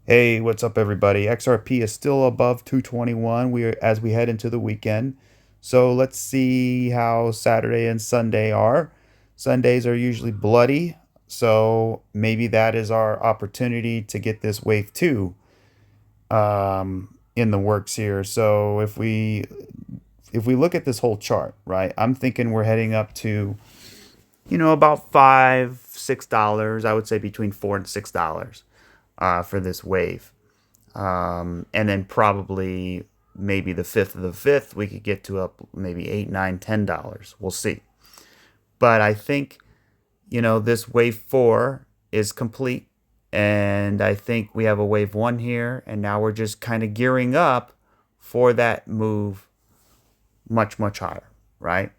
Hey, what's up, everybody? XRP is still above 221. As we head into the weekend. So let's see how Saturday and Sunday are. Sundays are usually bloody, so maybe that is our opportunity to get this wave two in the works here. So if we look at this whole chart, right, I'm thinking we're heading up to about $5, $6. I would say between $4 and $6 for this wave. And then probably maybe the fifth of the fifth, we could get to up maybe $8, $9, $10. We'll see. But I think, this wave four is complete. And I think we have a wave one here. And now we're just kind of gearing up for that move much, much higher, right?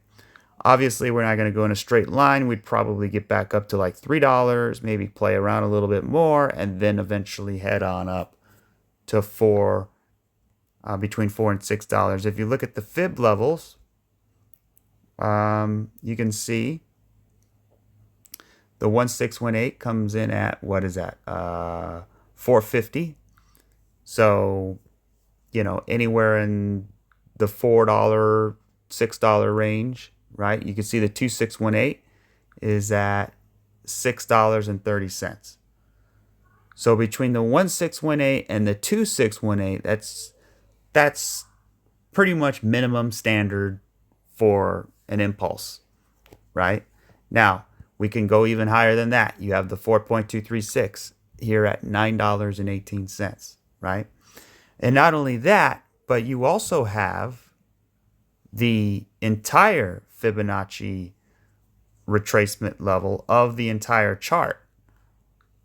Obviously, we're not going to go in a straight line. We'd probably get back up to like $3, maybe play around a little bit more, and then eventually head on up to between $4 and $6. If you look at the fib levels, you can see the 1618 comes in at, what is that? 450. So, anywhere in the $4, $6 range, right? You can see the 2618 is at $6.30. So between the 1618 and the 2618, that's pretty much minimum standard for an impulse, right? Now, we can go even higher than that. You have the 4.236 here at $9.18, right? And not only that, but you also have the entire Fibonacci retracement level of the entire chart,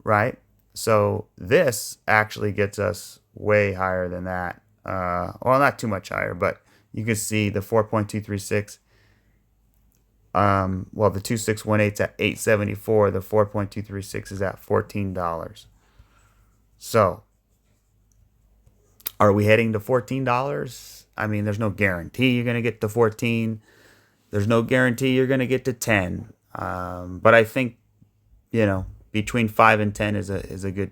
right? So this actually gets us way higher than that. Well, not too much higher, but you can see the 4.236. Well, the 2618 is at 874. The 4.236 is at $14. So, are we heading to $14? I mean, there's no guarantee you're going to get to 14. There's no guarantee you're going to get to 10. But I think, between 5 and 10 is a good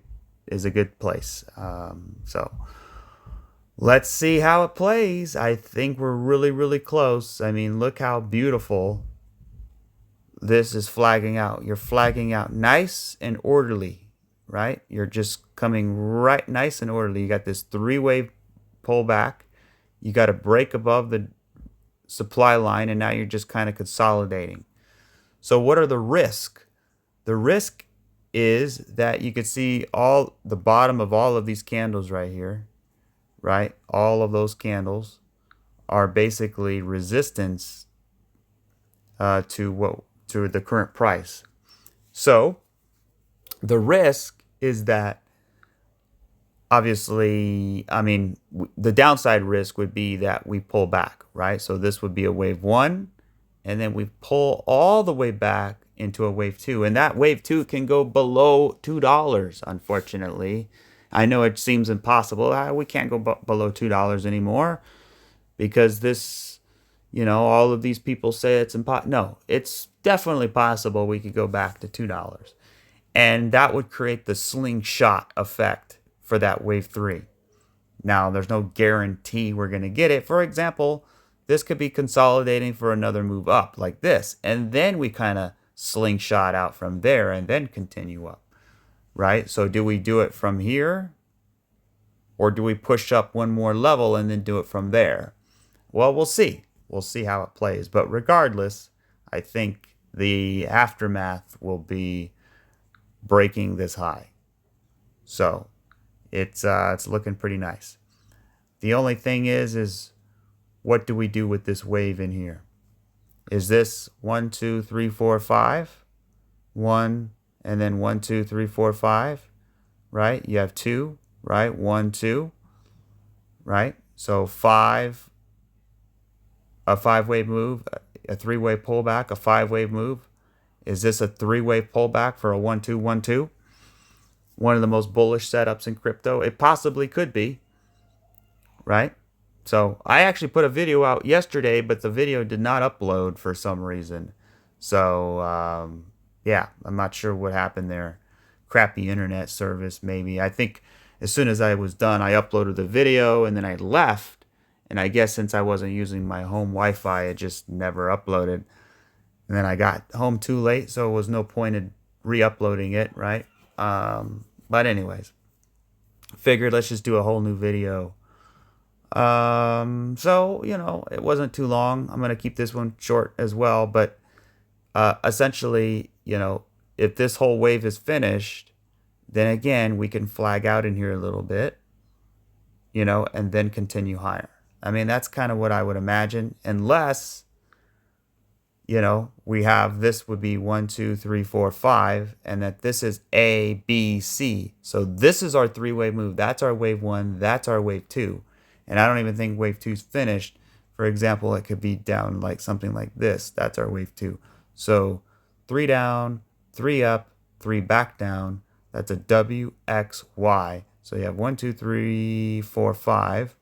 place. So let's see how it plays. I think we're really, really close. I mean, look how beautiful this is flagging out. You're flagging out nice and orderly, right? You're just coming right nice and orderly. You got this three-wave pullback. You got a break above the supply line, and now you're just kind of consolidating. So what are the risks? The risk is that you could see all the bottom of all of these candles right here, right? All of those candles are basically resistance to the current price. So the risk is that, obviously, I mean, the downside risk would be that we pull back, right? So this would be a wave one, and then we pull all the way back into a wave two, and that wave two can go below $2. Unfortunately, I know it seems impossible. We can't go below $2 anymore because this, all of these people say it's impossible. No, it's definitely possible. We could go back to $2, and that would create the slingshot effect for that wave three. Now, there's no guarantee we're going to get it. For example, this could be consolidating for another move up like this, and then we kind of slingshot out from there and then continue up, right? So do we do it from here, or do we push up one more level and then do it from there? Well, we'll see. We'll see how it plays. But regardless, I think the aftermath will be breaking this high. So it's looking pretty nice. The only thing is what do we do with this wave in here? Is this 1, 2, 3, 4, 5? 1, and then 1, 2, 3, 4, 5, right? You have 2, right? 1, 2, right? So a 5-wave move, a 3-wave pullback, a 5-wave move. Is this a 3-wave pullback for a 1, 2, 1, 2? One of the most bullish setups in crypto? It possibly could be, right? So I actually put a video out yesterday, but the video did not upload for some reason. So yeah, I'm not sure what happened there. Crappy internet service, maybe. I think as soon as I was done, I uploaded the video and then I left. And I guess since I wasn't using my home Wi-Fi, it just never uploaded. And then I got home too late, so it was no point in re-uploading it, right? But anyways, figured let's just do a whole new video. So, it wasn't too long. I'm going to keep this one short as well. But essentially, if this whole wave is finished, then again, we can flag out in here a little bit, and then continue higher. I mean, that's kind of what I would imagine, unless, we have this would be 1, 2, 3, 4, 5, and that this is A, B, C. So this is our three-wave move. That's our wave 1. That's our wave 2. And I don't even think wave 2 is finished. For example, it could be down like something like this. That's our wave 2. So 3 down, 3 up, 3 back down. That's a W, X, Y. So you have 1, 2, 3, 4, 5.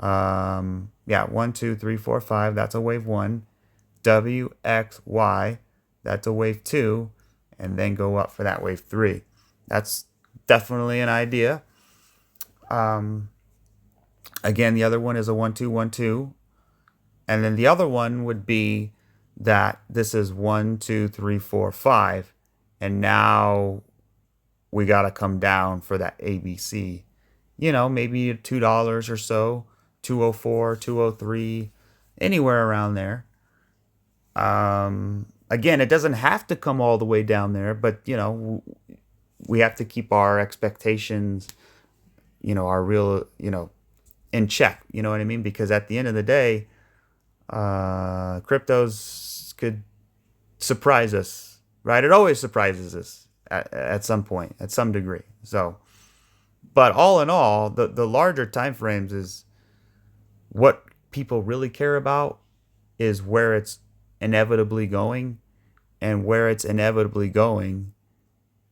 1, 2, 3, 4, 5. That's a wave 1. W, X, Y. That's a wave 2. And then go up for that wave 3. That's definitely an idea. Again, the other one is a 1, 2, 1, 2. And then the other one would be that this is 1, 2, 3, 4, 5. And now we got to come down for that ABC. Maybe $2 or so, 204, 203, anywhere around there. Again, it doesn't have to come all the way down there, but, we have to keep our expectations, our real, in check. You know what I mean? Because at the end of the day, cryptos could surprise us, right? It always surprises us at some point, at some degree. So, but all in all, the larger time frames is what people really care about is where it's inevitably going, and where it's inevitably going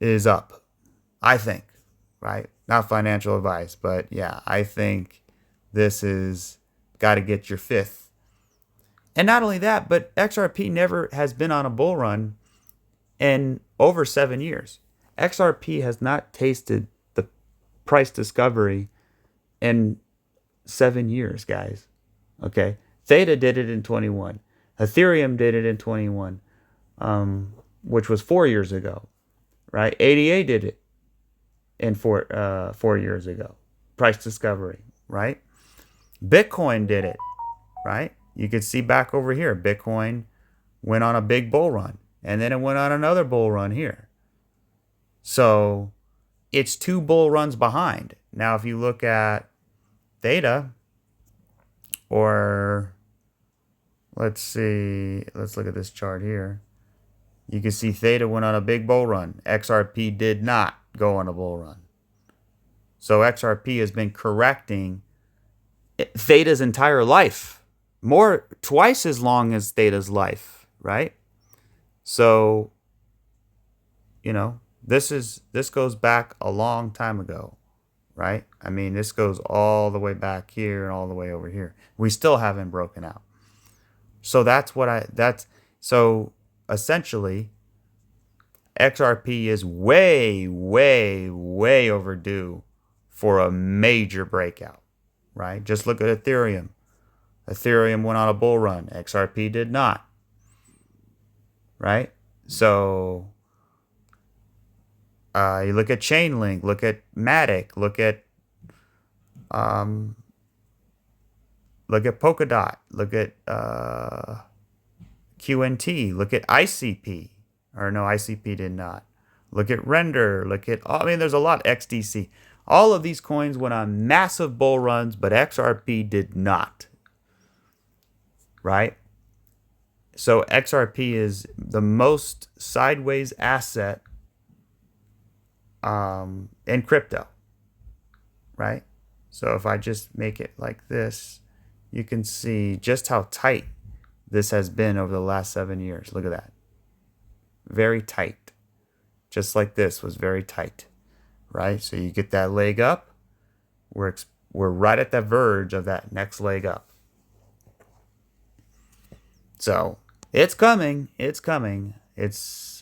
is up, I think, right? Not financial advice, but yeah, I think this is got to get your fifth. And not only that, but XRP never has been on a bull run in over 7 years. XRP has not tasted the price discovery in 7 years, guys. Okay. Theta did it in 21. Ethereum did it in 21, which was 4 years ago, right? ADA did it in 4 years ago. Price discovery, right? Bitcoin did it, right? You could see back over here, Bitcoin went on a big bull run, and then it went on another bull run here. So it's 2 bull runs behind. Now, if you look at Theta, or let's look at this chart here. You can see Theta went on a big bull run. XRP did not go on a bull run. So XRP has been correcting Theta's entire life. Twice as long as Theta's life, right? So, this goes back a long time ago, right? I mean, this goes all the way back here and all the way over here. We still haven't broken out. So so essentially XRP is way, way, way overdue for a major breakout, right? Just look at Ethereum. Ethereum went on a bull run. XRP did not, right? So you look at Chainlink, look at Matic, look at Polkadot, look at QNT, look at ICP. Or no, ICP did not. Look at Render, there's a lot, XDC. All of these coins went on massive bull runs, but XRP did not. Right? So XRP is the most sideways asset in crypto. Right? So if I just make it like this, you can see just how tight this has been over the last 7 years. Look at that. Very tight. Just like this was very tight. Right? So you get that leg up. We're right at the verge of that next leg up. So it's coming. It's coming.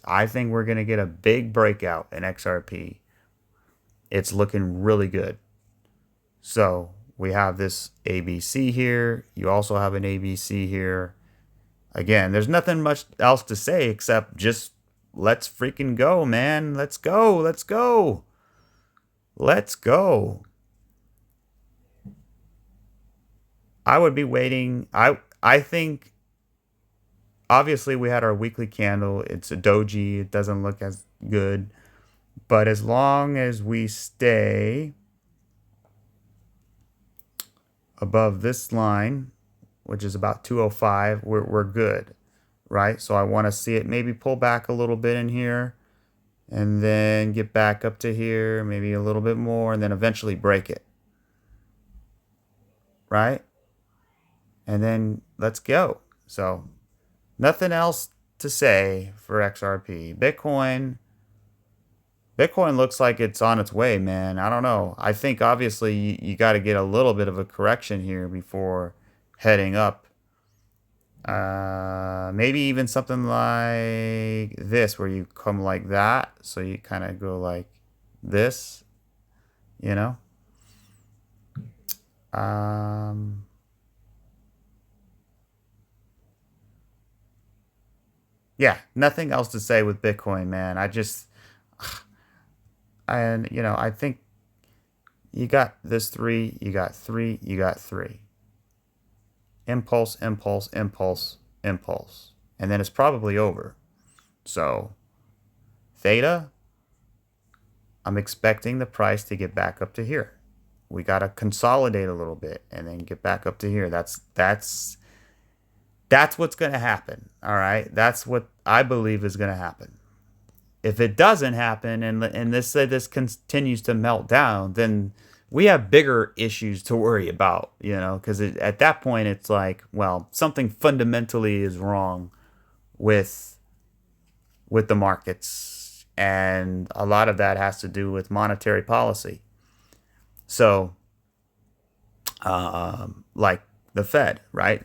I think we're going to get a big breakout in XRP. it's looking really good. So we have this ABC here. You also have an ABC here. Again, there's nothing much else to say except just let's freaking go, man. Let's go. Let's go. Let's go. I would be waiting. I think obviously we had our weekly candle. It's a doji. It doesn't look as good. But as long as we stay above this line, which is about 205, we're good, right? So I want to see it maybe pull back a little bit in here and then get back up to here, maybe a little bit more, and then eventually break it, right? And then let's go. So nothing else to say for XRP. Bitcoin looks like it's on its way, man. I don't know. I think obviously you got to get a little bit of a correction here before heading up. Maybe even something like this where you come like that. So you kind of go like this, you know? Yeah, nothing else to say with Bitcoin, man. I think you got this three, you got three, you got three. Impulse, impulse, impulse, impulse. And then it's probably over. So, Theta, I'm expecting the price to get back up to here. We got to consolidate a little bit and then get back up to here. That's what's going to happen. All right. That's what I believe is going to happen. If it doesn't happen and this continues to melt down, then we have bigger issues to worry about, because at that point it's like, well, something fundamentally is wrong with the markets, and a lot of that has to do with monetary policy. So, like the Fed, right?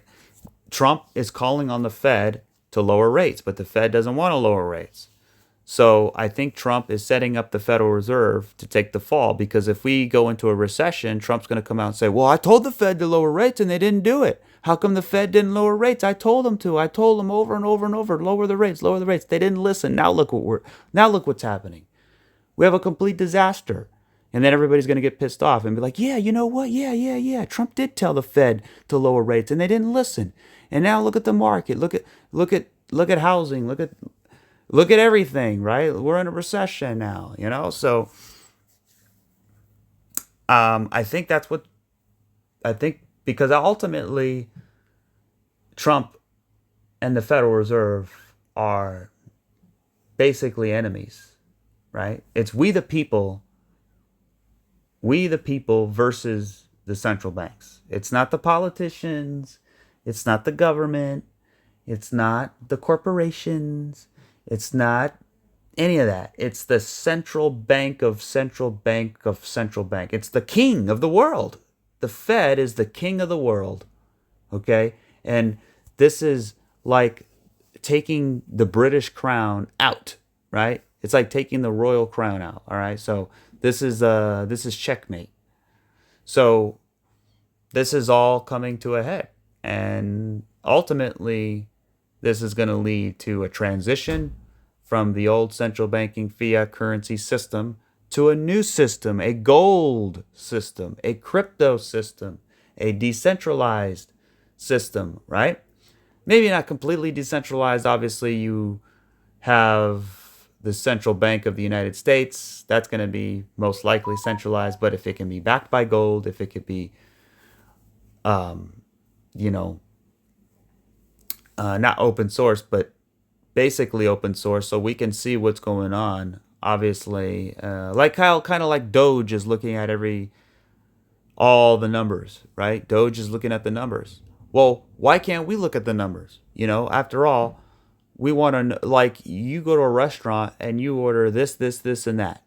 Trump is calling on the Fed to lower rates, but the Fed doesn't want to lower rates. So I think Trump is setting up the Federal Reserve to take the fall, because if we go into a recession, Trump's going to come out and say, well, I told the Fed to lower rates and they didn't do it. How come the Fed didn't lower rates? I told them to. I told them over and over and over, lower the rates, lower the rates. They didn't listen. Now look what's happening. We have a complete disaster. And then everybody's going to get pissed off and be like, yeah, you know what? Yeah. Trump did tell the Fed to lower rates and they didn't listen. And now look at the market. Look at housing. Look at everything, right? We're in a recession now, So I think because ultimately Trump and the Federal Reserve are basically enemies, right? It's we the people versus the central banks. It's not the politicians. It's not the government. It's not the corporations. It's not any of that. It's the central bank of central bank of central bank. It's the king of the world. The Fed is the king of the world. Okay? And this is like taking the British crown out, right? It's like taking the royal crown out, all right? So this is checkmate. So this is all coming to a head. And ultimately, this is going to lead to a transition from the old central banking fiat currency system to a new system, a gold system, a crypto system, a decentralized system, right? Maybe not completely decentralized. Obviously, you have the central bank of the United States. That's going to be most likely centralized. But if it can be backed by gold, if it could be, not open source, but basically open source, so we can see what's going on. Obviously, kind of like Doge is looking at all the numbers, right? Doge is looking at the numbers. Well, why can't we look at the numbers? After all, we want to, like, you go to a restaurant and you order this, and that.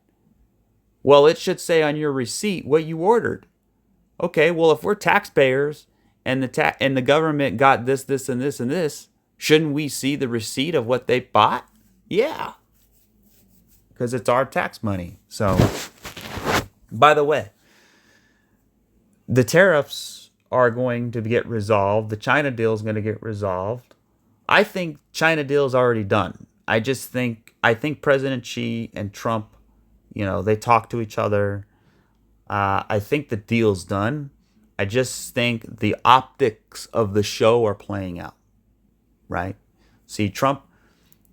Well, it should say on your receipt what you ordered. Okay, well, if we're taxpayers and the government got this, and this, and this, shouldn't we see the receipt of what they bought? Yeah. Because it's our tax money. So By the way, the tariffs are going to get resolved. The China deal is going to get resolved. I think China deal is already done. I think President Xi and Trump, they talk to each other. I think the deal's done. I just think the optics of the show are playing out, right? See, Trump,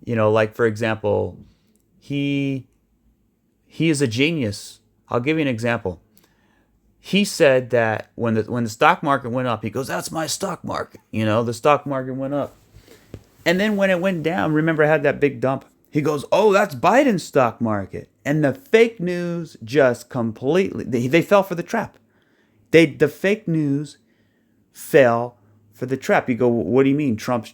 like for example, he is a genius. I'll give you an example. He said that when the stock market went up, he goes, "That's my stock market." The stock market went up. And then when it went down, remember I had that big dump? He goes, "Oh, that's Biden's stock market." And the fake news just completely, they fell for the trap. The fake news fell for the trap. You go, "What do you mean? Trump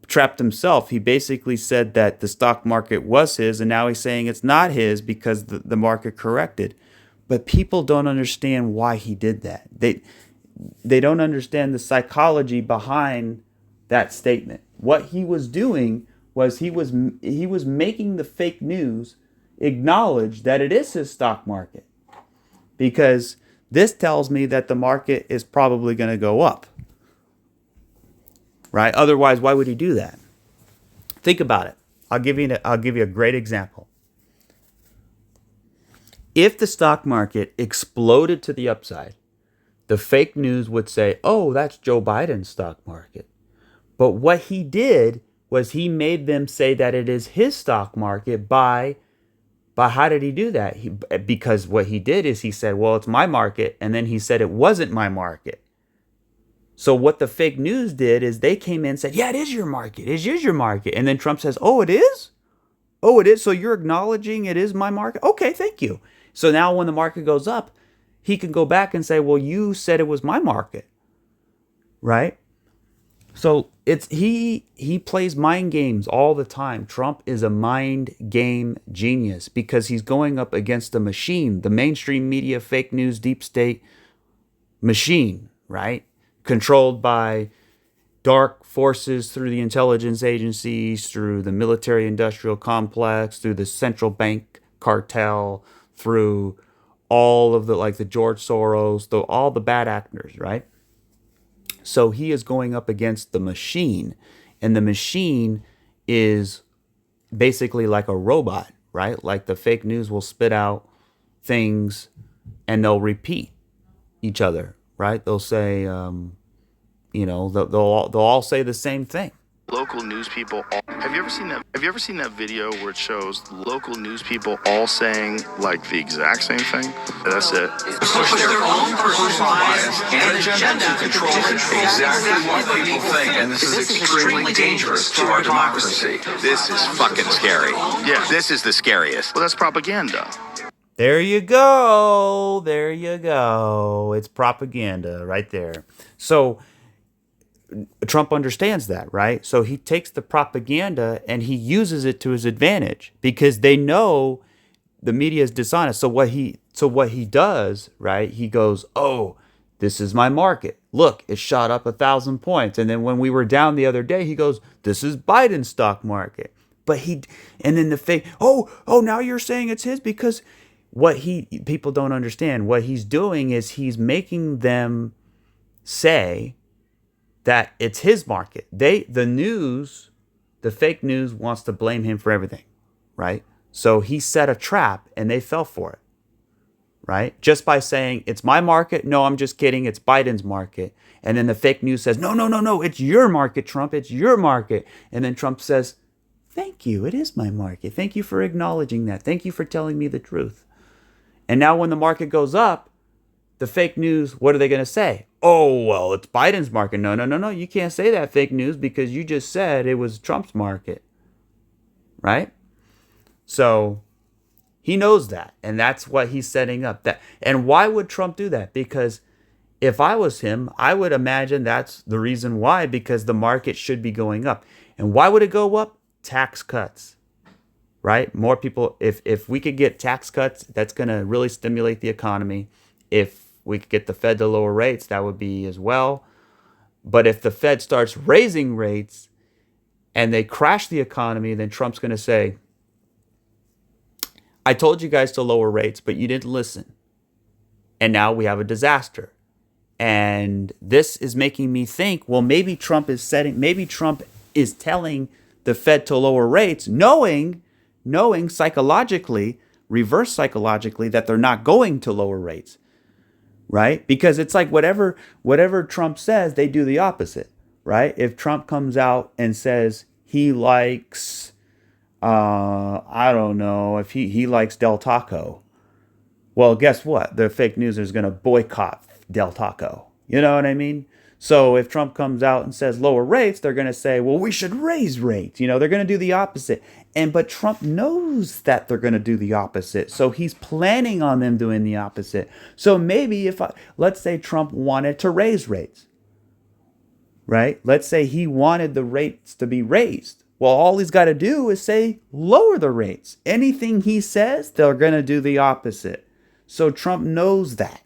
trapped himself." He basically said that the stock market was his, and now he's saying it's not his because the market corrected. But people don't understand why he did that. They don't understand the psychology behind that statement. What he was doing was he was making the fake news acknowledge that it is his stock market, because this tells me that the market is probably going to go up, right? Otherwise, why would he do that? Think about it. I'll give you a great example. If the stock market exploded to the upside, the fake news would say, "Oh, that's Joe Biden's stock market." But what he did was he made them say that it is his stock market by how did he do that? Because what he did is he said, "Well, it's my market," and then he said it wasn't my market. So what the fake news did is they came in and said, "Yeah, it is your market. It is your market." And then Trump says, "Oh, it is? Oh, it is? So you're acknowledging it is my market? Okay, thank you." So now when the market goes up, he can go back and say, "Well, you said it was my market." Right? So he plays mind games all the time. Trump is a mind game genius because he's going up against the machine, the mainstream media, fake news, deep state machine, right? Controlled by dark forces through the intelligence agencies, through the military industrial complex, through the central bank cartel, through all of the George Soros, all the bad actors, right? So he is going up against the machine, and the machine is basically like a robot, right? Like the fake news will spit out things and they'll repeat each other, right? They'll say, they'll all say the same thing. Local news people. Have you ever seen that? Have you ever seen that video where it shows local news people all saying like the exact same thing? That's it. Push their own personal bias and agenda to control exactly what people think, and this is extremely dangerous to our democracy. This is fucking scary. Yeah, This is the scariest. well, that's propaganda. There you go. There you go. It's propaganda right there. So Trump understands that, right? So he takes the propaganda and he uses it to his advantage because they know the media is dishonest. So what he does, right? He goes, "Oh, this is my market. Look, it shot up 1,000 points." And then when we were down the other day, he goes, "This is Biden's stock market." And then the fake, oh, now you're saying it's his because people don't understand. What he's doing is he's making them say that it's his market. The fake news wants to blame him for everything, right? So he set a trap and they fell for it, right? Just by saying, "It's my market." "No, I'm just kidding. It's Biden's market." And then the fake news says, No. It's your market, Trump. It's your market." And then Trump says, "Thank you. It is my market. Thank you for acknowledging that. Thank you for telling me the truth." And now when the market goes up, the fake news, what are they going to say? "Oh, well, it's Biden's market." No. You can't say that, fake news, because you just said it was Trump's market, right? So he knows that, and that's what he's setting up. And why would Trump do that? Because if I was him, I would imagine that's the reason why, because the market should be going up. And why would it go up? Tax cuts, right? More people, if we could get tax cuts, that's going to really stimulate the economy. If we could get the Fed to lower rates, that would be as well. But if the Fed starts raising rates and they crash the economy, then Trump's going to say, I told you guys to lower rates, but you didn't listen. And now we have a disaster. And this is making me think, well, maybe Trump is telling the Fed to lower rates, knowing psychologically, reverse psychologically, that they're not going to lower rates, right? Because it's like whatever Trump says, they do the opposite, right? If Trump comes out and says he likes, I don't know, if he likes Del Taco, well, guess what? The fake news is going to boycott Del Taco. You know what I mean? So if Trump comes out and says lower rates, they're going to say, well, we should raise rates. You know, they're going to do the opposite. But Trump knows that they're going to do the opposite. So he's planning on them doing the opposite. So maybe let's say Trump wanted to raise rates, right? Let's say he wanted the rates to be raised. Well, all he's got to do is say lower the rates. Anything he says, they're going to do the opposite. So Trump knows that,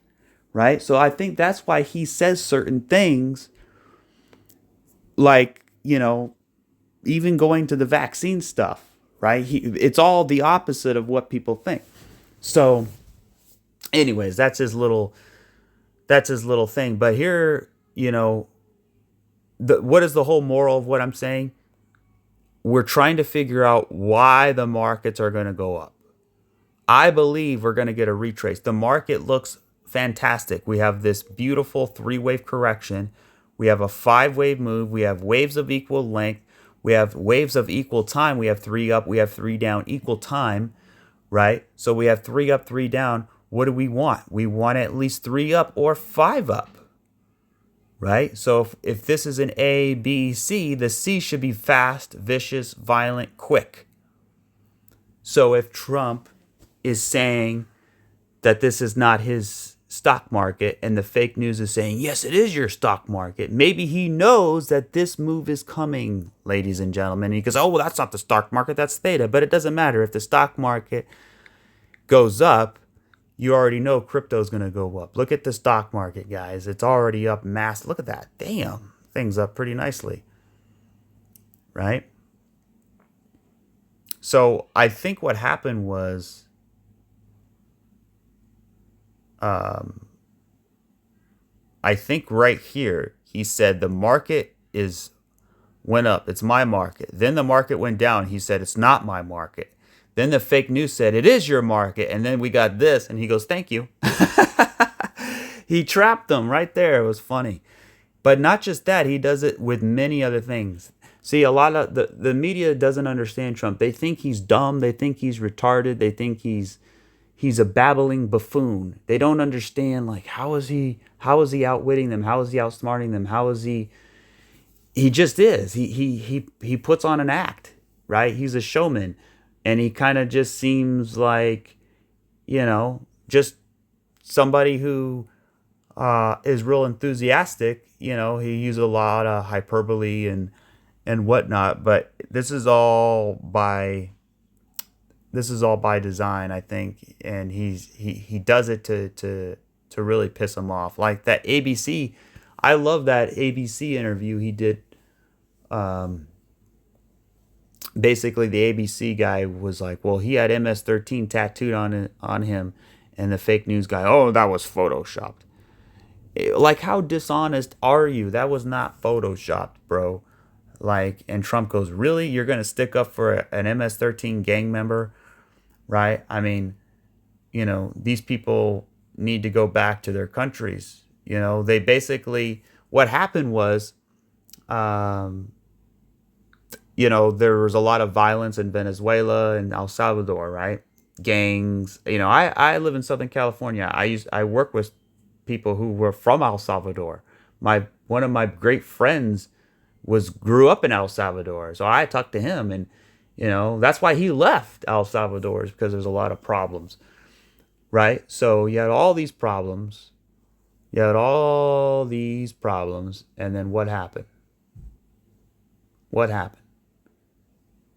right? So I think that's why he says certain things like, you know, even going to the vaccine stuff, right? It's all the opposite of what people think. So anyways, that's his little thing. But here, you know, what is the whole moral of what I'm saying? We're trying to figure out why the markets are going to go up. I believe we're going to get a retrace. The market looks fantastic. We have this beautiful 3-wave correction. We have a 5-wave move. We have waves of equal length. We have waves of equal time. We have 3 up. We have 3 down, equal time, right? So we have 3 up, 3 down. What do we want? We want at least 3 up or 5 up, right? So if this is an A, B, C, the C should be fast, vicious, violent, quick. So if Trump is saying that this is not his stock market and the fake news is saying, yes, it is your stock market, maybe he knows that this move is coming, ladies and gentlemen. And he goes, oh, well, that's not the stock market, that's Theta. But it doesn't matter. If the stock market goes up, you already know crypto is going to go up. Look at the stock market, guys. It's already up mass. Look at that. Damn. Things up pretty nicely. Right? So I think what happened was I think right here, he said the market went up. It's my market. Then the market went down. He said, it's not my market. Then the fake news said, it is your market. And then we got this. And he goes, thank you. He trapped them right there. It was funny. But not just that. He does it with many other things. See, a lot of the media doesn't understand Trump. They think he's dumb. They think he's retarded. They think he's a babbling buffoon. They don't understand, like, how is he outwitting them? How is he outsmarting them? How is he just is. He puts on an act, right? He's a showman. And he kind of just seems like, you know, just somebody who is real enthusiastic. You know, he uses a lot of hyperbole and whatnot. But this is all by design, I think. And he does it to really piss him off. Like that ABC, I love that ABC interview he did. Basically, the ABC guy was like, well, he had MS-13 tattooed on him. And the fake news guy, oh, that was photoshopped. Like, how dishonest are you? That was not photoshopped, bro. Like, and Trump goes, really? You're going to stick up for an MS-13 gang member? Right? I mean, you know, these people need to go back to their countries. You know, they basically, what happened was, you know, there was a lot of violence in Venezuela and El Salvador, right? Gangs. You know, I live in Southern California. I work with people who were from El Salvador. One of my great friends grew up in El Salvador. So I talked to him, and, you know, that's why he left El Salvador, is because there's a lot of problems, right? So you had all these problems. And then what happened? What happened?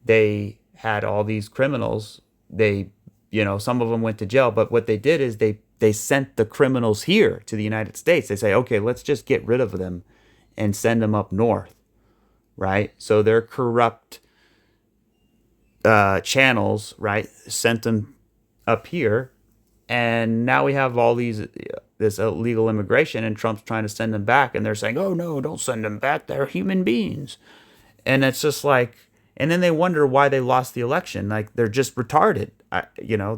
They had all these criminals. They, you know, some of them went to jail, but what they did is they sent the criminals here to the United States. They say, okay, let's just get rid of them and send them up north, right? So their corrupt channels, right, sent them up here, and now we have all this illegal immigration, and Trump's trying to send them back, and they're saying, "Oh no, don't send them back. They're human beings." And it's just like, and then they wonder why they lost the election. Like, they're just retarded.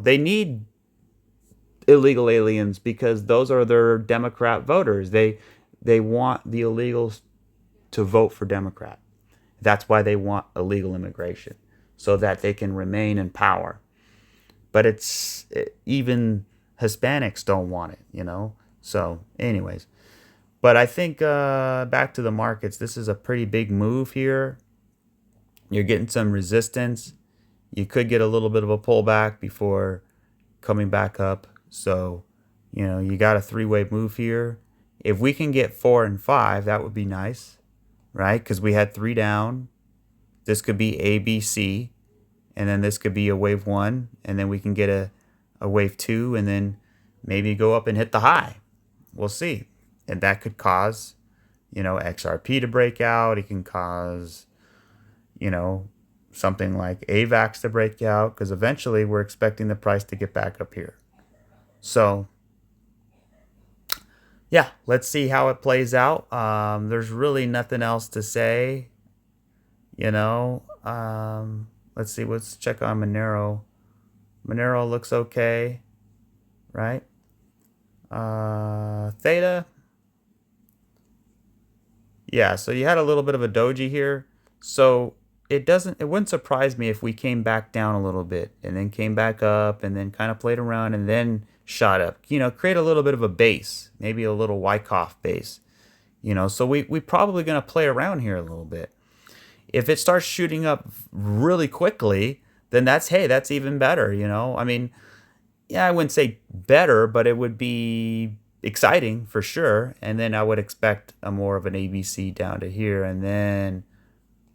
They need illegal aliens because those are their Democrat voters. They want the illegals to vote for Democrat. That's why they want illegal immigration, so that they can remain in power. But even Hispanics don't want it. So anyways, but I think back to the markets, this is a pretty big move here. You're getting some resistance. You could get a little bit of a pullback before coming back up. So, you got a 3-wave move here. If we can get 4 and 5, that would be nice, right? Because we had 3 down. This could be A, B, C. And then this could be a wave 1. And then we can get a wave 2. And then maybe go up and hit the high. We'll see. And that could cause, XRP to break out. It can cause, something like AVAX to break out. Because eventually we're expecting the price to get back up here. So, yeah, let's see how it plays out. There's really nothing else to say. Let's see. Let's check on Monero. Monero looks okay, right? Theta. Yeah, so you had a little bit of a doji here. So it wouldn't surprise me if we came back down a little bit and then came back up and then kind of played around and then shot up. Create a little bit of a base, maybe a little Wyckoff base. So we probably going to play around here a little bit. If it starts shooting up really quickly, then that's even better, I mean, yeah, I wouldn't say better, but it would be exciting for sure. And then I would expect a more of an ABC down to here and then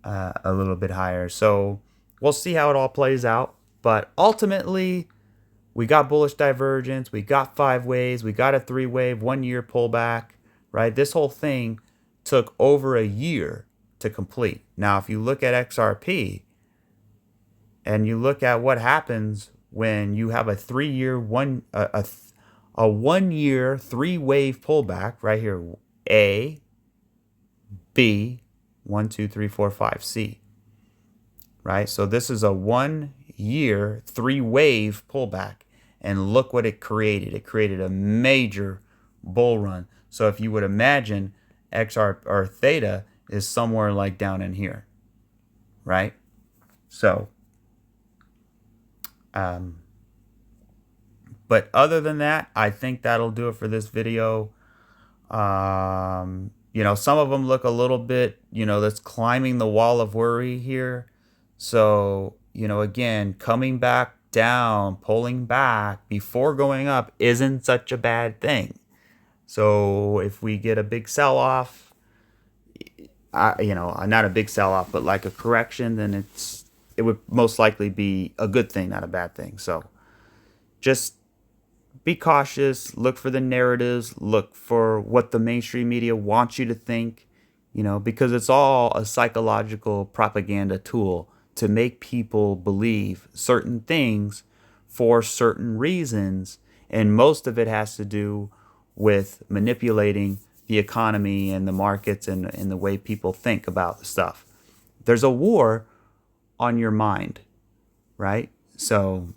a little bit higher. So we'll see how it all plays out. But ultimately, we got bullish divergence. We got 5 waves. We got a 3-wave, 1-year pullback, right? This whole thing took over a year to complete. Now, if you look at XRP and you look at what happens when you have a 3-year, a 1-year 3-wave pullback right here, A, B, 1, 2, 3, 4, 5, C, right? So this is a 1-year 3-wave pullback, and look what it created. It created a major bull run. So if you would imagine XR or Theta is somewhere like down in here, right? So, but other than that, I think that'll do it for this video. Some of them look a little bit, that's climbing the wall of worry here. So, again, coming back down, pulling back before going up isn't such a bad thing. So if we get a big sell-off, not a big sell-off, but like a correction, then it would most likely be a good thing, not a bad thing. So just be cautious, look for the narratives, look for what the mainstream media wants you to think, because it's all a psychological propaganda tool to make people believe certain things for certain reasons. And most of it has to do with manipulating the economy and the markets and the way people think about the stuff. There's a war on your mind, right? So,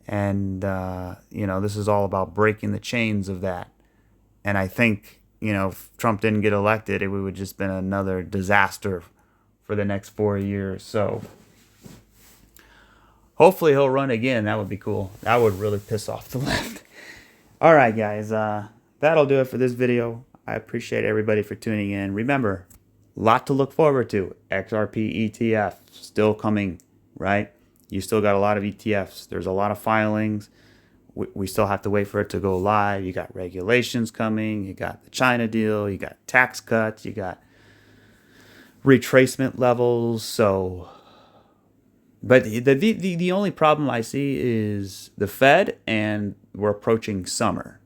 and, this is all about breaking the chains of that. And I think, if Trump didn't get elected, it would just been another disaster for the next 4 years. So hopefully he'll run again. That would be cool. That would really piss off the left. All right, guys, that'll do it for this video. I appreciate everybody for tuning in. Remember, a lot to look forward to. XRP ETF still coming, right? You still got a lot of ETFs. There's a lot of filings. We still have to wait for it to go live. You got regulations coming. You got the China deal. You got tax cuts. You got retracement levels. So, but the only problem I see is the Fed, and we're approaching summer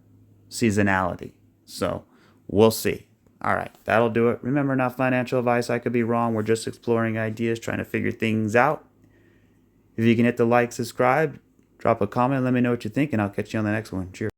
seasonality. So we'll see. All right, that'll do it. Remember, not financial advice. I could be wrong. We're just exploring ideas, trying to figure things out. If you can hit the like, subscribe, Drop a comment. Let me know what you think, and I'll catch you on the next one. Cheers.